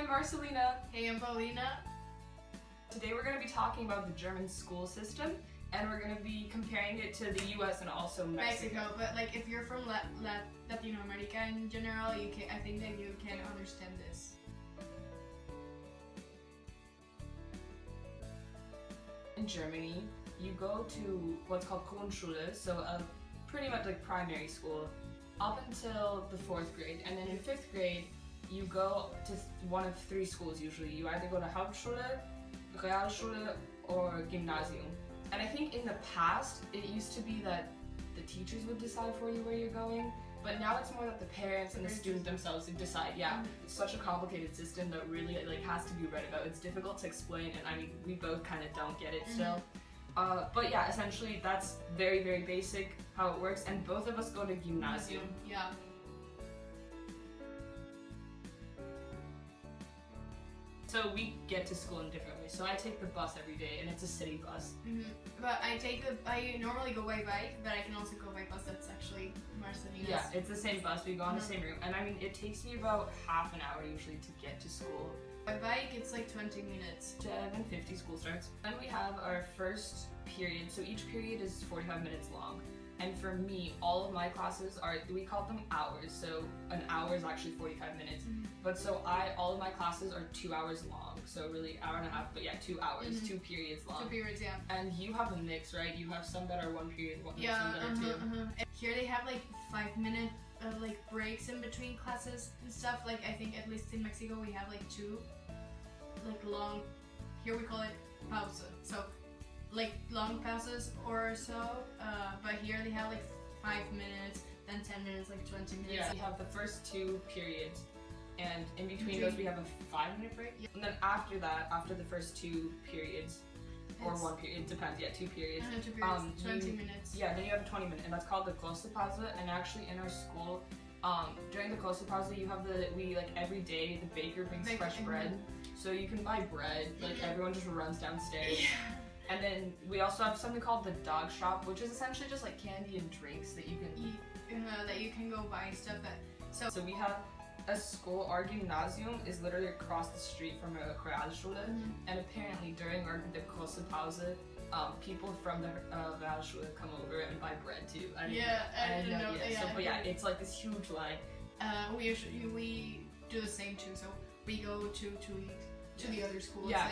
I'm Marcelina. Hey, I'm Paulina. Today we're going to be talking about the German school system, and we're going to be comparing it to the US and also Mexico. But like if you're from Latin America in general, I think that you can understand this. In Germany, you go to what's called Grundschule, so pretty much like primary school, up until the 4th grade, and then in 5th grade, you go to one of 3 schools usually. You either go to Hauptschule, Realschule, or Gymnasium. And I think in the past, it used to be that the teachers would decide for you where you're going, but now it's more that the parents and the student themselves would decide. Yeah, it's such a complicated system that really has to be read about. It's difficult to explain, and I mean, we both kind of don't get it still. But yeah, essentially that's very, very basic how it works, and both of us go to Gymnasium. Yeah. So we get to school in different ways. So I take the bus every day, and it's a city bus. But I normally go by bike, but I can also go by bus. That's actually Marcelina's. Yeah, it's the same bus. We go on the same route, and I mean, it takes me about half an hour usually to get to school. By bike, it's like 20 minutes. 7:50 school starts. Then we have our first period. So each period is 45 minutes long. And for me, all of my classes are, we call them hours. So an hour is actually 45 minutes. But so all of my classes are 2 hours long. So really hour and a half, but yeah, 2 hours, 2 periods long. 2 periods, yeah. And you have a mix, right? You have some that are 1 period, some that are 2. Here they have like 5-minute like breaks in between classes and stuff. Like I think at least in Mexico we have like 2 like long, here we call it pausa. So like long pauses or so, but here they have like 5 minutes, then 10 minutes, like 20 minutes. Yeah, we have the first 2 periods, and in between those we have a 5-minute break. Yeah. And then after that, after the first 2 periods, or 1 period, it depends, 2 periods. 2 periods, 20 minutes. Yeah, then you have a 20-minute, and that's called the große Pause. And actually in our school, during the große Pause, you have every day the baker brings fresh bread. So you can buy bread, like everyone just runs downstairs. And then we also have something called the dog shop, which is essentially just like candy and drinks that you can eat. That you can go buy stuff at. So we have a school, our Gymnasium is literally across the street from a Realschule, and apparently during the große Pause, people from the Realschule come over and buy bread too. I didn't know. But yeah, it's like this huge line. We do the same too, so we go to eat to the other schools. Yeah.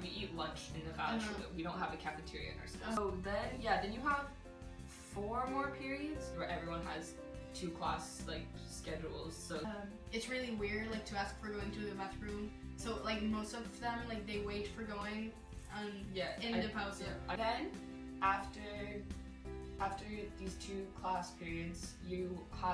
We eat lunch in the Realschule. We don't have a cafeteria in our school. So then you have 4 more periods where everyone has 2 class schedules. So it's really weird to ask for going to the bathroom. So most of them they wait for going in the pause. Yeah. Then after these 2 class periods,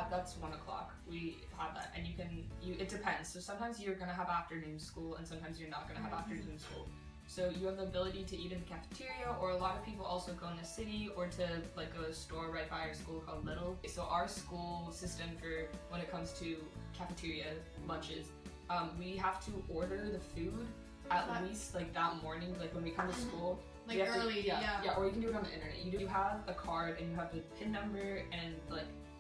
that's 1 o'clock. We have that, and it depends. So sometimes you're gonna have afternoon school, and sometimes you're not gonna have afternoon school. So you have the ability to eat in the cafeteria, or a lot of people also go in the city or to a store right by our school called Little. So our school system for when it comes to cafeteria lunches, we have to order the food at least that morning, when we come to school. Early, yeah, or you can do it on the internet. You have a card and you have the PIN number and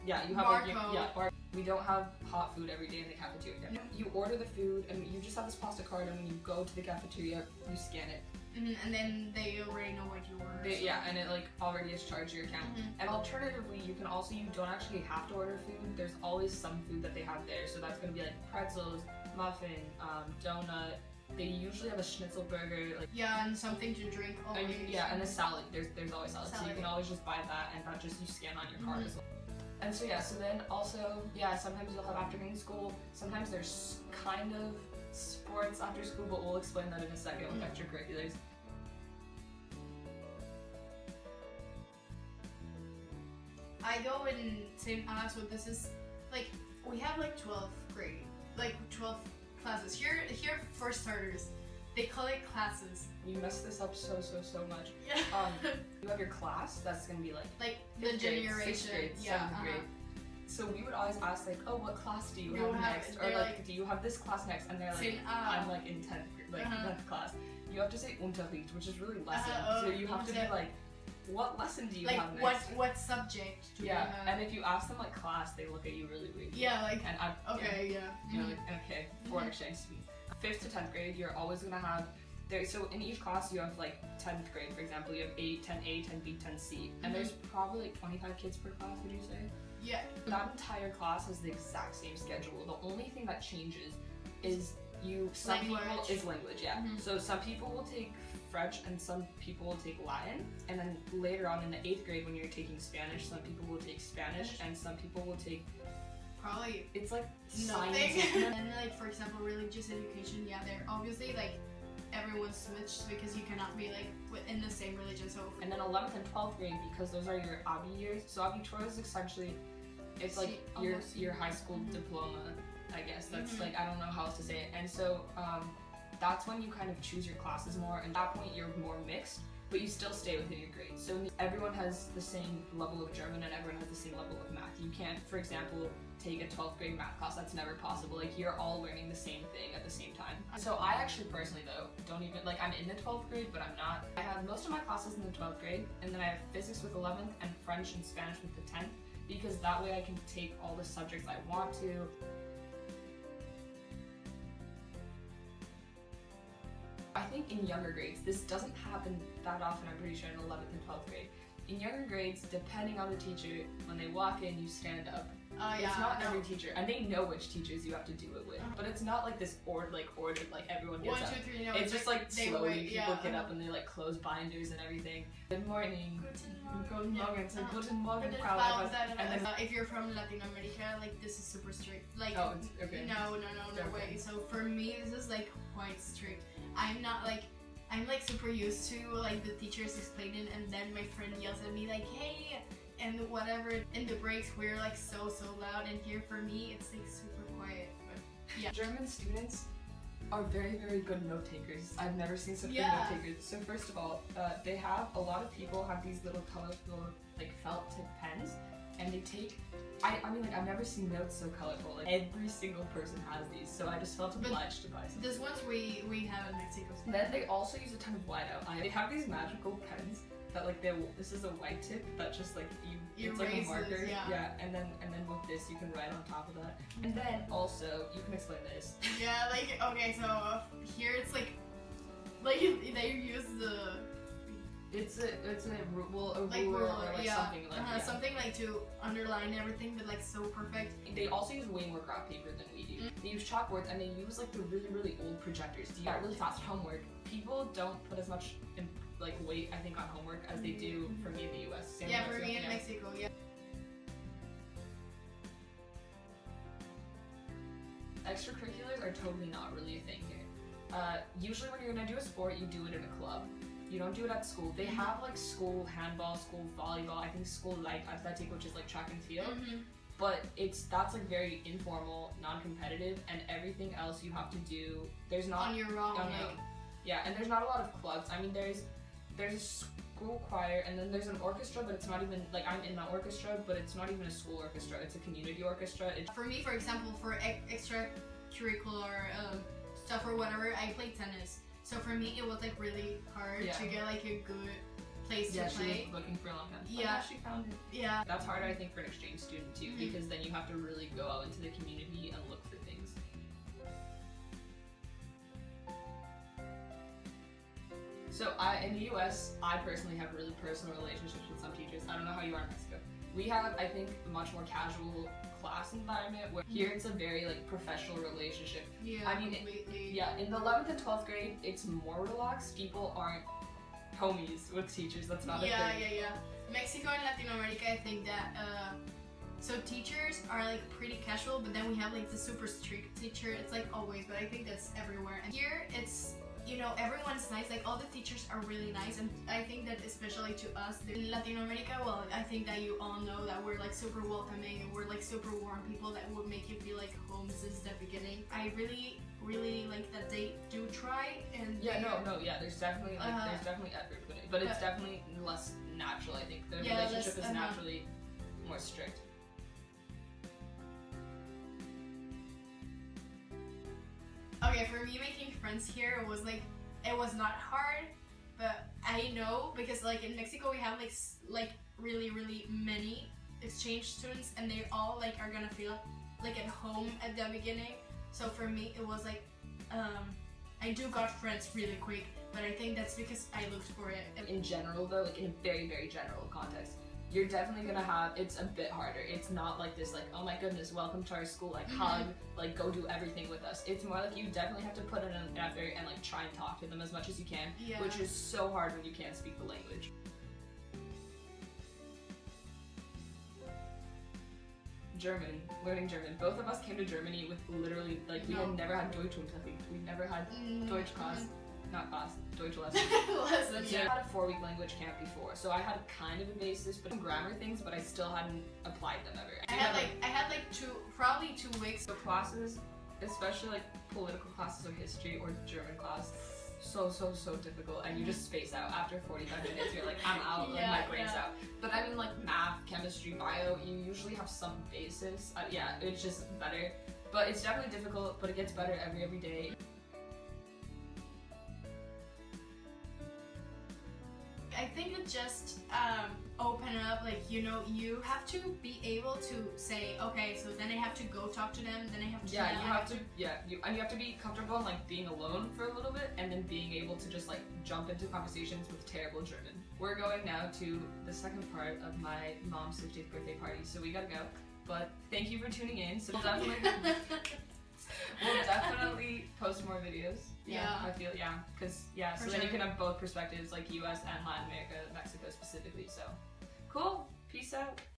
you have barcode. We don't have hot food every day in the cafeteria. You order the food and you just have this pasta card, and when you go to the cafeteria, you scan it. And then they already know what you ordered. And it already is charged to your account. And alternatively, you don't actually have to order food. There's always some food that they have there. So that's gonna be pretzels, muffin, donut. They usually have a schnitzel burger. And something to drink always. And a salad. There's always salad. So you can always just buy that, and that just you scan on your card as well. And so then also, sometimes you'll have afternoon school. Sometimes there's kind of sports after school, but we'll explain that in a second with extracurriculars. I go in same so this is we have 12th grade, 12 classes. Here for starters, they call it classes. You messed this up so much. Yeah. You have your class, that's gonna be the generation. 6th grade, 7th grade. So we would always ask what class do you have next? Or do you have this class next? And they're I'm in 10th class. You have to say Unterricht, which is really lesson. So you have to be what lesson do you have next? What subject do you have? And if you ask them class, they look at you really weird. Yeah, and okay, okay, foreign exchange students. 5th to 10th grade, you're always gonna have so in each class you have like 10th grade, for example, you have 10A, 10B, 10C, and there's probably like 25 kids per class, would you say? Yeah. That entire class has the exact same schedule. The only thing that changes is language, yeah. So some people will take French and some people will take Latin, and then later on in the 8th grade when you're taking Spanish, some people will take Spanish and some people will take probably it's like nothing. science. And like for example religious education, yeah, they're obviously like everyone switched because you cannot be like in the same religion. So and then 11th and 12th grade, because those are your Abi years. So Abitur is essentially it's like your high school diploma, I guess. That's like, I don't know how else to say it. And so that's when you kind of choose your classes more, and at that point you're more mixed, but you still stay within your grades. So everyone has the same level of German and everyone has the same level of math. You can't, for example, take a 12th grade math class. That's never possible. Like, you're all learning the same thing at the same time. So I actually personally though don't even, like, I'm in the 12th grade, but I'm not. I have most of my classes in the 12th grade, and then I have physics with 11th and French and Spanish with the 10th, because that way I can take all the subjects I want to. I think in younger grades, this doesn't happen that often, I'm pretty sure, in 11th and 12th grade. In younger grades, depending on the teacher, when they walk in, you stand up. It's not every teacher, and they know which teachers you have to do it with. But it's not like this ordered, like everyone gets 1, up. 2, 3, no, it's just like slowly people get yeah. up and they like close binders and everything. Good morning. Guten Morgen. So Guten Morgen, And Frau. then if you're from Latin America, like this is super strict. Like okay. No way. So for me, this is like quite strict. I'm like super used to like the teachers explaining, and then my friend yells at me like, hey, and whatever. In the breaks we're like so loud, and here for me it's like super quiet. But yeah. German students are very, very good note takers. I've never seen such good note takers. So first of all, they have a lot of people have these little colorful like felt tip pens, and they take. I mean, like, I've never seen notes so colorful. Like, every single person has these, so I just felt obliged to buy some. These ones we have in Mexico. Then they also use a ton of whiteout. They have these magical pens that like this is a white tip that just like it's like a marker. Yeah. And then with this you can write on top of that. And then also you can explain this. Yeah, like okay, so here it's like they use the. It's a ruler or like something like something like to underline everything, but like so perfect. They also use way more graph paper than we do. They use chalkboards, and they use like the really old projectors. You got really fast homework. People don't put as much like weight, I think, on homework as they do for me in the US. For me in Mexico, yeah. Extracurriculars are totally not really a thing here. Usually when you're gonna do a sport, you do it in a club. You don't do it at school. They have like school handball, school volleyball, I think school light athletic, which is like track and field. But that's like very informal, non-competitive, and everything else you have to do. There's not on your own. Yeah, and there's not a lot of clubs. I mean, there's a school choir, and then there's an orchestra, but it's not even like I'm in the orchestra, but it's not even a school orchestra. It's a community orchestra. For me, for example, for extracurricular stuff or whatever, I play tennis. So for me, it was like really hard to get like a good place to play. She was looking for a long time. Yeah, she found it. Yeah. That's harder, I think, for an exchange student too, because then you have to really go out into the community and look for things. So in the US, I personally have really personal relationships with some teachers. I don't know how you are in Mexico. We have, I think, a much more casual class environment, where here it's a very like professional relationship. Yeah, I mean, in the 11th and 12th grade, it's more relaxed. People aren't homies with teachers. That's not a thing. Yeah. Mexico and Latin America, I think that so teachers are like pretty casual, but then we have like the super strict teacher. It's like always, but I think that's everywhere. And here it's, you know, everyone's nice, like all the teachers are really nice, and I think that especially to us in Latin America, well, I think that you all know that we're like super welcoming and we're like super warm people that would make you feel like home since the beginning. I really like that they do try, and there's definitely effort put in, but it's definitely less natural. I think the relationship is naturally more strict. Okay, for me, making friends here was like, it was not hard, but I know because like in Mexico we have like really many exchange students, and they all like are gonna feel like at home at the beginning. So for me it was like I do got friends really quick, but I think that's because I looked for it. In general though, like in a very, very general context, you're definitely gonna have, it's a bit harder. It's not like this like, oh my goodness, welcome to our school, like hug, like go do everything with us. It's more like you definitely have to put in an effort and like try and talk to them as much as you can, which is so hard when you can't speak the language. German, learning German. Both of us came to Germany with literally, like, we had never had Deutschunterricht. We never had Deutsch class, not class, Deutsch lesson. Yeah. I had a 4-week language camp before, so I had kind of a basis, but some grammar things, but I still hadn't applied them ever. I had like probably 2 weeks. So classes, especially like political classes or history or German class, so difficult, and you just space out after 45 minutes. You're like, I'm out, like my brain's out. But I mean, like math, chemistry, bio, you usually have some basis. Yeah, it's just better, but it's definitely difficult, but it gets better every day. I think it just open up, like, you know, you have to be able to say, okay, so then I have to go talk to them, then I have to you have to be comfortable in like being alone for a little bit, and then being able to just like jump into conversations with terrible German. We're going now to the second part of my mom's 50th birthday party, so we gotta go. But thank you for tuning in. So we'll definitely post more videos. I feel, because so then you can have both perspectives, like US and Latin America, Mexico specifically. So cool. Peace out.